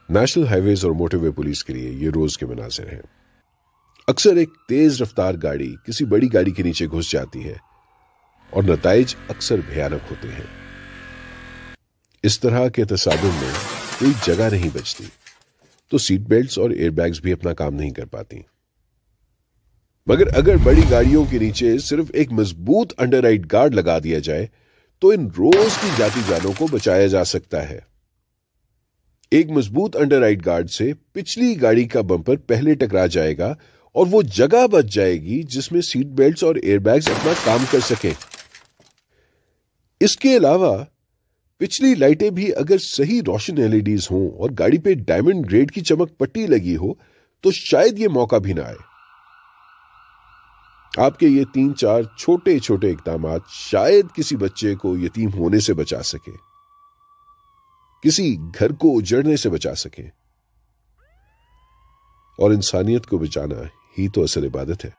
National highways और motorway police के लिए ये रोज के मनाजिर हैं। अक्सर एक तेज रफ्तार गाड़ी किसी बड़ी गाड़ी के नीचे घुस जाती है और नताइज अक्सर भयानक होते हैं। इस तरह के तसादुम में कोई जगह नहीं बचती तो सीट बेल्ट्स और एयरबैग्स भी अपना काम नहीं कर पाती। मगर अगर बड़ी गाड़ियों के नीचे सिर्फ एक मजबूत अंडरराइट गार्ड लगा दिया जाए तो इन रोज की जाती जानों को बचाया जा सकता है। एक मजबूत अंडरराइट गार्ड से पिछली गाड़ी का बम्पर पहले टकरा जाएगा और वो जगह बच जाएगी जिसमें सीट बेल्ट्स और एयरबैग्स अपना काम कर सकें। इसके अलावा पिछली लाइटें भी अगर सही रोशन एलईडीज हों और गाड़ी पे डायमंड ग्रेड की चमक पट्टी लगी हो तो शायद ये मौका भी ना आए। आपके ये 3-4 छोटे छोटे इक़दामात शायद किसी बच्चे को यतीम होने से बचा सके, किसी घर को उजड़ने से बचा सके, और इंसानियत को बचाना ही तो असल इबादत है।